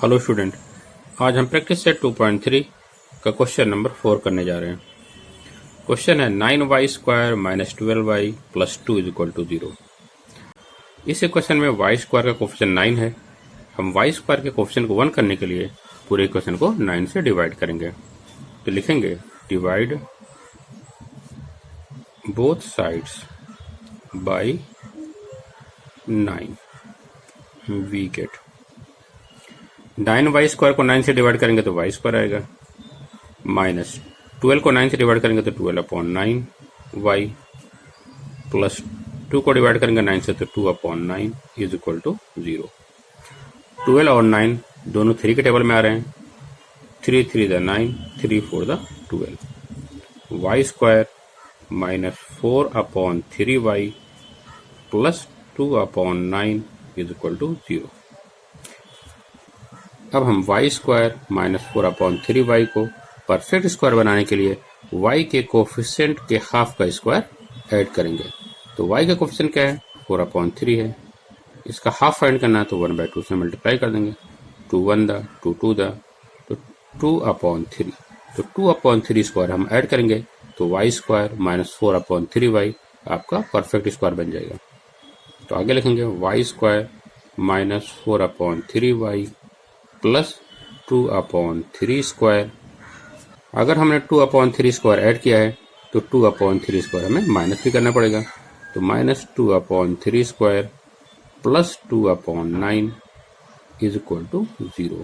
Hello student, आज हम practice set 2.3 का क्वेश्चन नंबर 4 करने जा रहे हैं। क्वेश्चन है 9y square minus 12y plus 2 is equal to 0। इस इक्वेशन में y स्क्वायर का कोफिशिएंट 9 है। हम y स्क्वायर के कोफिशिएंट को 1 करने के लिए पूरे इक्वेशन को 9 से डिवाइड करेंगे। तो लिखेंगे divide both sides by 9, we get 9y square को 9 से डिवाइड करेंगे तो y स्क्वायर आएगा, माइनस 12 को 9 से डिवाइड करेंगे तो 12/9y प्लस 2 को डिवाइड करेंगे 9 से तो 2/9 इज इक्वल टू 0। 12 और 9 दोनों 3 के टेबल में आ रहे हैं। 3 3 द 9, 3 4 द 12। y square minus 4/3y plus 2/9 is equal to 0। अब हम y स्क्वायर माइनस 4/3y को परफेक्ट स्क्वायर बनाने के लिए y के कोफिशिएंट के हाफ का स्क्वायर ऐड करेंगे। तो y का कोफिशिएंट क्या है? 4/3 है। इसका हाफ फाइंड करना है तो 1/2 से मल्टीप्लाई कर देंगे। 2 1 द 2 2 द तो 2/3। तो 2/3 स्क्वायर हम ऐड करेंगे तो y स्क्वायर माइनस 4/3y आपका परफेक्ट स्क्वायर बन जाएगा। तो आगे लिखेंगे y square minus 4/3y plus 2/3 square. अगर हमने 2/3 स्क्वायर ऐड किया है तो 2/3 स्क्वायर हमें माइनस भी करना पड़ेगा। तो minus 2/3 square plus 2/9 is equal to 0।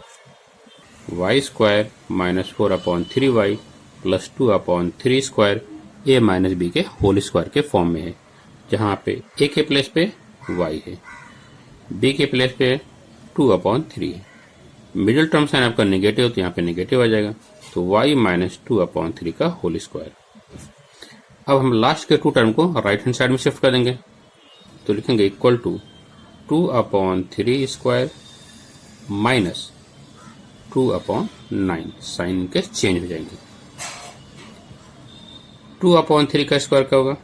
y square minus 4/3y plus 2/3 square a minus b के होल स्क्वायर के फॉर्म में है, जहाँ पे a के प्लेस पे y है, b के प्लेस पे 2/3 है। मिडिल टर्म साइन आपका नेगेटिव तो यहाँ पे नेगेटिव आ जाएगा। तो y माइनस 2/3 का होल स्क्वायर। अब हम लास्ट के 2 टर्म को राइट हैंड साइड में शिफ्ट कर देंगे। तो लिखेंगे equal to 2/3 square minus 2/9। Sign के चेंज हो जाएंगे। 2/3 का स्क्वायर क्या होगा?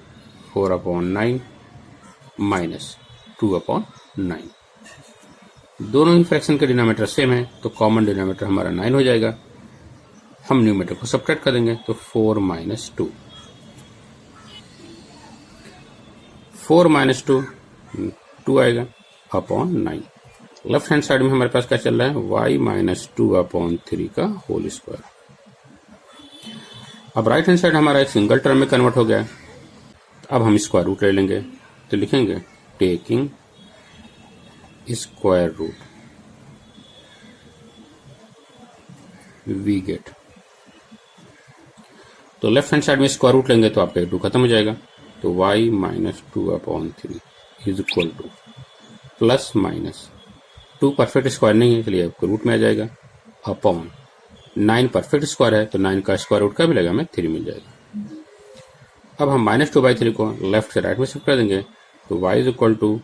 4/9 माइनस 2/9। दोनों ही फ्रैक्शन के डिनोमिनेटर सेम है तो कॉमन डिनोमिनेटर हमारा 9 हो जाएगा। हम न्यूमरेटर को सब्ट्रैक्ट कर देंगे तो 4 माइनस 2। 4 माइनस 2 2 आएगा अपॉन 9। लेफ्ट हैंड साइड में हमारे पास क्या चल रहा है? y माइनस 2/3 का होल स्क्वायर। अब राइट हैंड साइड हमारा एक सिंगल टर्म में कन्वर्ट हो गया है। अब हम स्क्वायर रूट ले लेंगे। तो लिखेंगे taking square root we get. तो लेफ्ट हैंड साइड में स्क्वायर रूट लेंगे तो आपका 2 खत्म हो जाएगा। तो y minus 2/3 is equal to plus minus 2 perfect square नहीं है इसलिए आपको रूट में आ जाएगा अपॉन 9 परफेक्ट स्क्वायर है तो 9 का स्क्वायर रूट का मिलेगा हमें 3 मिल जाएगा। अब हम माइनस 2/3 को लेफ्ट से राइट में शिफ्ट कर देंगे तो y is equal to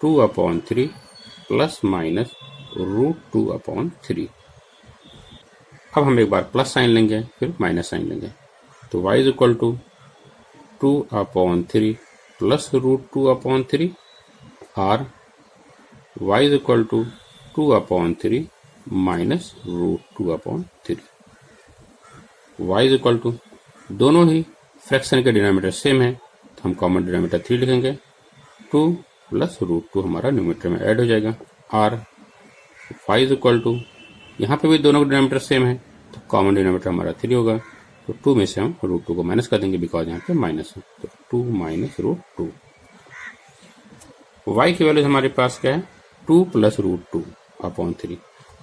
2/3 plus minus root 2/3। अब हम एक बार प्लस साइन लेंगे फिर माइनस साइन लेंगे। तो y is equal to 2/3 plus root 2/3 और y is equal to 2/3 minus root 2/3। y is equal to, दोनों ही फ्रैक्शन के डिनोमिनेटर सेम है तो हम कॉमन डिनोमिनेटर 3 लिखेंगे। 2 प्लस रूट 2 हमारा न्यूमरेटर में ऐड हो जाएगा। और y इज इक्वल टू, यहाँ पे भी दोनों डिनोमिनेटर सेम है तो कॉमन डिनोमिनेटर हमारा 3 होगा। तो 2 में से हम रूट 2 को माइनस कर देंगे बिकॉज यहाँ पे माइनस है। तो 2 माइनस रूट 2। y की वैल्यू हमारे पास क्या है? 2 प्लस रूट 2/3।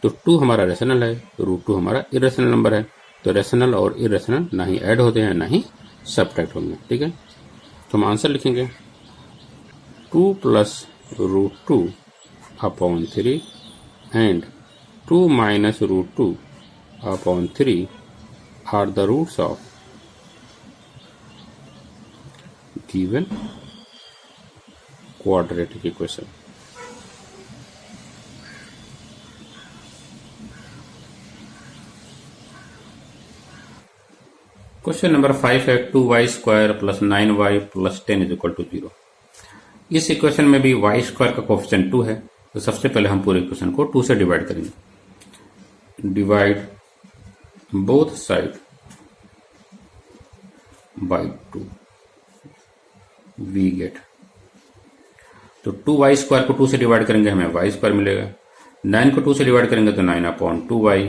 तो 2 हमारा रेशनल है, रूट 2 हमारा इरेशनल नंबर है। तो रेशनल और इरेशनल ना ही ऐड होते हैं ना ही सब्ट्रैक्ट होंगे। ठीक है, तो हम आंसर लिखेंगे 2 plus root 2/3 and 2 minus root 2/3 are the roots of given quadratic equation. Question number 5 है 2y square plus 9y plus 10 is equal to 0। इस इक्वेशन में भी y स्क्वायर का कोफिशिएंट 2 है तो सबसे पहले हम पूरे इक्वेशन को 2 से डिवाइड करेंगे। Divide both side by 2, we get. तो 2y स्क्वायर को 2 से डिवाइड करेंगे हमें y स्क्वायर मिलेगा, 9 को 2 से डिवाइड करेंगे तो 9/2y,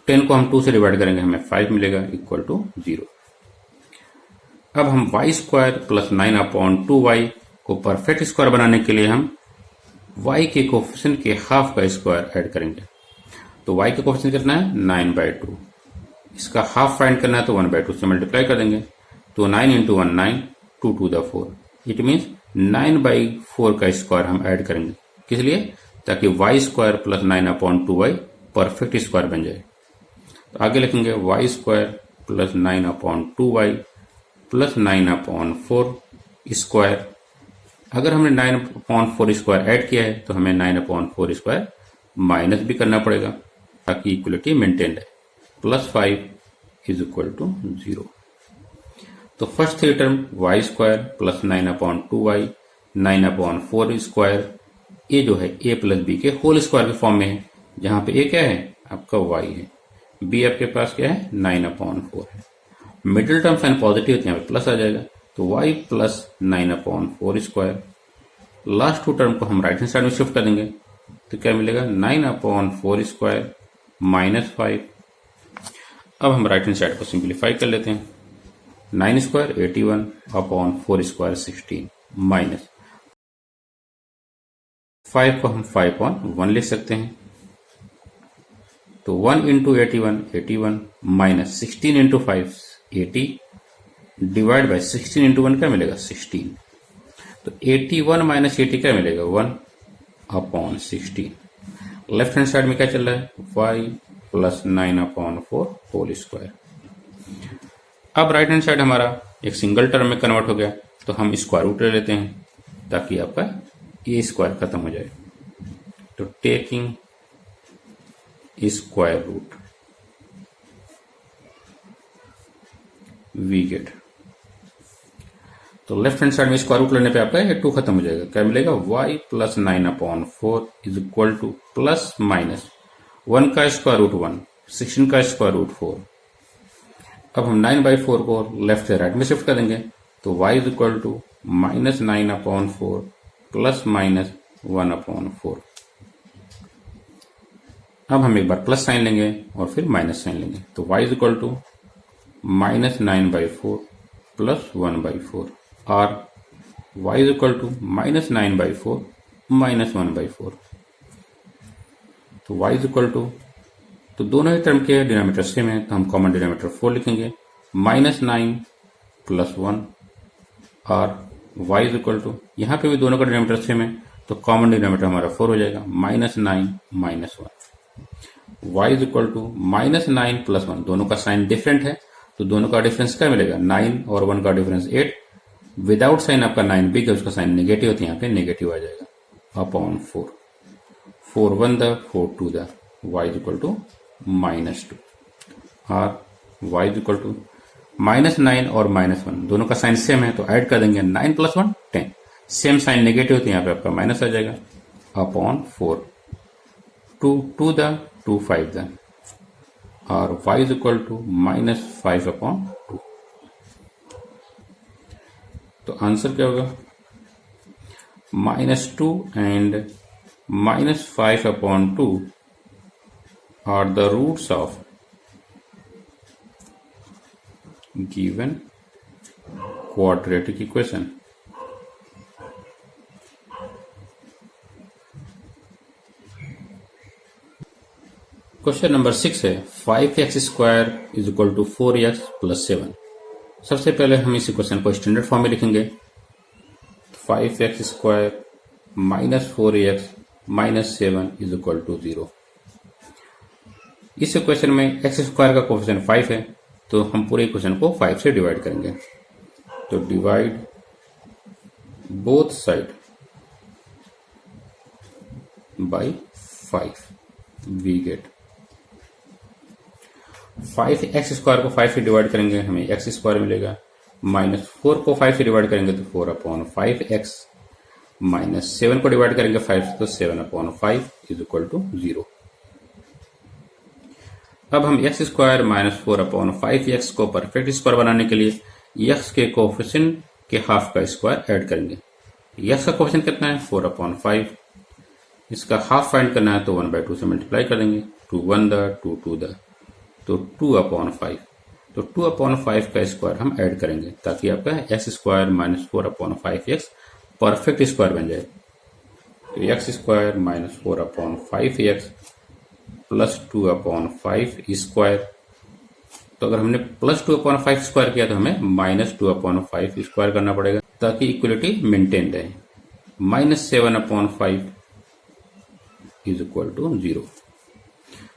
10 को हम 2 से डिवाइड करेंगे हमें 5 मिलेगा इक्वल टू 0। अब हम y स्क्वायर प्लस 9/2y को परफेक्ट स्क्वायर बनाने के लिए हम y के कोफिशिएंट के हाफ का स्क्वायर ऐड करेंगे। तो y का कोफिशिएंट कितना है 9/2, इसका हाफ फाइंड करना है तो 1/2 से मल्टीप्लाई कर देंगे। तो 9 × 1 9, 2 to the 4, इट मीन्स 9/4 का स्क्वायर हम ऐड करेंगे। किस लिए? ताकि y square plus 9/2y perfect square बन जाए। तो आगे लिखेंगे y square plus 9/2y plus 9/4 square. अगर हमने 9/4 स्क्वायर ऐड किया है तो हमें 9/4 स्क्वायर माइनस भी करना पड़ेगा ताकि इक्वलिटी मेंटेन रहे। Plus 5 is equal to 0। तो first three term y square plus 9/2y 9/4 square, ये जो है a प्लस बी के होल स्क्वायर के फॉर्म में है, जहां पे a क्या है आपका y है, b आपके पास क्या है 9/4 है। मिडिल टर्म साइन पॉजिटिव है, यहाँ पे प्लस आ जाएगा, तो y plus 9/4 square. Last two term को हम राइट हैंड साइड में शिफ्ट कर देंगे तो क्या मिलेगा 9/4 स्क्वायर माइनस 5। अब हम राइट हैंड साइड को सिंप्लीफाई कर लेते हैं। 9 स्क्वायर 81/4 स्क्वायर 16 माइनस 5 को हम 5/1 लिख सकते हैं। तो 1 × 81 81 माइनस 16 × 5 80 डिवाइड बाय 16 × 1 क्या मिलेगा 16। तो 81 माइनस 80 क्या मिलेगा 1/16। लेफ्ट हैंड साइड में क्या चल रहा है y प्लस 9/4 होल स्क्वायर। अब राइट हैंड साइड हमारा एक सिंगल टर्म में कन्वर्ट हो गया, तो हम स्क्वायर रूट ले लेते हैं ताकि आपका ए स्क्वायर खत्म हो जाए। तो taking square root we get. तो लेफ्ट हैंड साइड में स्क्वायर रूट लेने पे आपका ये 2 खत्म हो जाएगा। क्या मिलेगा y plus 9/4 is equal to plus minus 1 का स्क्वायर रूट 1, 16 का स्क्वायर रूट 4। अब हम 9/4 को लेफ्ट से राइट में शिफ्ट करेंगे तो y is equal to minus 9/4 plus minus 1/4। अब हम एक बार प्लस साइन लेंगे और फिर माइनस साइन लेंगे, तो y is equal to minus 9/4 plus 1/4 और y is equal to minus 9/4 minus 1/4। तो y इज इक्वल टू, तो दोनों ही टर्म के डिनोमिनेटर सेम है तो हम कॉमन डिनोमिनेटर 4 लिखेंगे, माइनस 9 प्लस 1 और y इज इक्वल टू, यहाँ पे भी दोनों का डिनोमिनेटर सेम है तो कॉमन डिनोमिनेटर हमारा 4 हो जाएगा, minus 9 minus 1। y is equal to minus 9 plus 1, दोनों का साइन डिफरेंट है तो दोनों का डिफरेंस क्या मिलेगा 9 और 1 का डिफरेंस 8। विदाउट साइन आपका 9 बिग है, उसका साइन नेगेटिव होता है, यहाँ पे नेगेटिव आ जाएगा अपॉन 4। 4 1 द 4 2 द y is equal to minus 2 और y is equal to minus 9 और माइनस 1, दोनों का साइन सेम है तो ऐड कर देंगे 9 प्लस 1 10, सेम साइन नेगेटिव तो यहाँ पे आपका माइनस आ जाएगा अपॉन 4। 2 2 द 2 5 द और y is equal to minus 5/2। तो आंसर क्या होगा -2 and -5/2 are the roots of given quadratic equation। Question number 6 है 5x square is equal to 4x plus 7। सबसे पहले हम इस इक्वेशन को स्टैंडर्ड फॉर्म में लिखेंगे। 5x square minus 4x minus 7 is equal to 0। इस इक्वेशन में x स्क्वायर का कोफिशिएंट 5 है तो हम पूरे इक्वेशन को 5 से डिवाइड करेंगे। तो divide both side by 5 we get 5x square को 5 से डिवाइड करेंगे हमें x स्क्वायर मिलेगा, माइनस 4 को 5 से डिवाइड करेंगे तो 4/5x, माइनस 7 को डिवाइड करेंगे 5 से तो 7/5 इज इक्वल टू 0। अब हम एक्स स्क्वायर माइनस 4/5x को परफेक्ट स्क्वायर बनाने के लिए x के कोफिशिएंट के हाफ का स्क्वायर ऐड करेंगे। x का कोफिशिएंट कितना है 4/5, इसका हाफ फाइंड करना है तो 1/2 से मल्टीप्लाई कर देंगे, 2 1 द 2 2 द, तो 2/5, तो 2/5 का स्क्वायर हम ऐड करेंगे ताकि आपका x square minus 4/5x perfect square बन जाए। तो x square minus 4/5x plus 2/5 square, तो अगर हमने प्लस 2/5 स्क्वायर किया तो हमें माइनस 2/5 स्क्वायर करना पड़ेगा ताकि इक्वलिटी मेंटेन रहे। Minus 7/5 is equal to 0।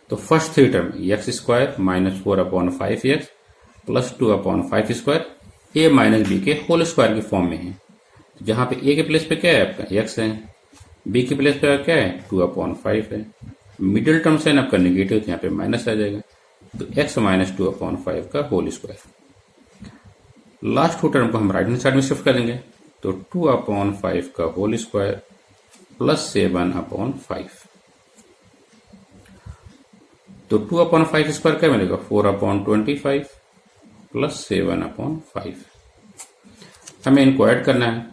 तो first three term x square minus 4/5x plus 2/5 square A minus B के होल स्क्वायर के फॉर्म में है। जहां पे ए के प्लेस पे क्या है आपका एक्स है, बी के प्लेस पे क्या है 2/5 है, मिडिल टर्म से आपका नेगेटिव तो यहाँ पे माइनस आ जाएगा, तो x माइनस 2/5 का whole square. Last two term को हम राइट हैंड साइड में शिफ्ट कर देंगे, तो 2/5 का होल स्क्वायर प्लस 7/5, तो 2/5 स्क्वायर क्या मिलेगा 4/25 प्लस 7/5। हमें इनको ऐड करना है।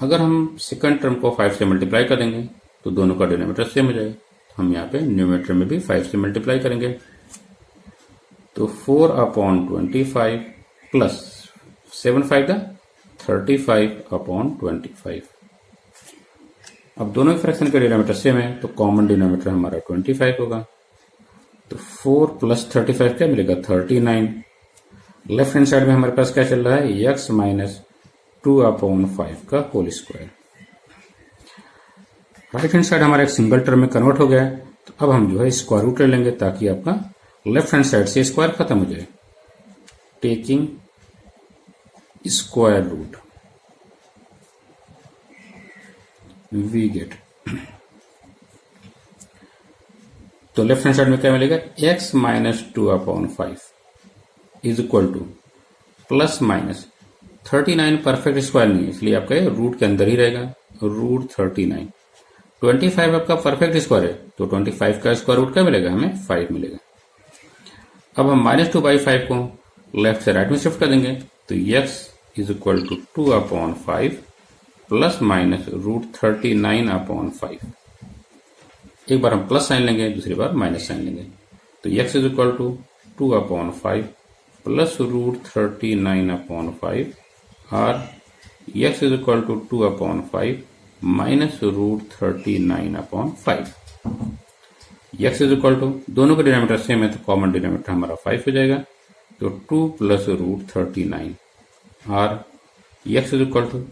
अगर हम सेकंड टर्म को 5 से मल्टीप्लाई कर देंगे तो दोनों का डिनोमिनेटर सेम हो जाएगा। हम यहाँ पे न्यूमरेटर में भी 5 से मल्टीप्लाई करेंगे, तो 4/25 प्लस 7/5 का 35/25। अब दोनों फ्रैक्शन के डिनोमिनेटर सेम है तो कॉमन डिनोमिनेटर हमारा 25 होगा, तो 4 प्लस 35 क्या मिलेगा 39। लेफ्ट हैंड साइड में हमारे पास क्या चल रहा है x माइनस 2/5 का whole square. Right hand side हमारा एक सिंगल टर्म में कन्वर्ट हो गया है, तो अब हम जो है स्क्वायर रूट ले लेंगे ताकि आपका लेफ्ट हैंड साइड से स्क्वायर खत्म हो जाए। Taking square root we get, तो लेफ्ट हैंड साइड में क्या मिलेगा x minus 2/5 is equal to plus minus 39 perfect square नहीं है इसलिए आपका रूट के अंदर ही रहेगा, रूट 39। 25 आपका परफेक्ट स्क्वायर है तो 25 का स्क्वायर रूट क्या मिलेगा हमें 5 मिलेगा। अब हम -2/5 को लेफ्ट से राइट में शिफ्ट कर देंगे, तो x is equal to 2/5 plus minus root 39/5। एक बार हम प्लस साइन लेंगे, दूसरी बार माइनस साइन लेंगे, तो x is equal to 2/5 plus root 39/5 और x is equal to 2/5 minus root 39/5। x is equal to, दोनों के डिनोमिनेटर सेम है तो कॉमन डिनोमिनेटर हमारा 5 हो जाएगा, तो 2 प्लस रूट 39 और x इज इक्वल टू,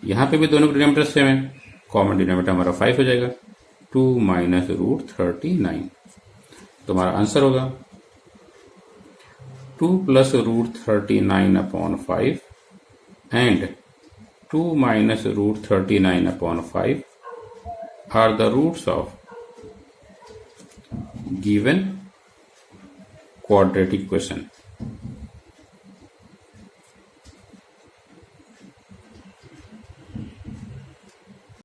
यहाँ पे भी दोनों के डिनोमिनेटर सेम है, कॉमन डिनोमिनेटर हमारा 5 हो जाएगा, 2 माइनस रूट 39। तो हमारा आंसर होगा 2 plus root 39/5 and 2 minus root 39/5 are the roots of given quadratic equation.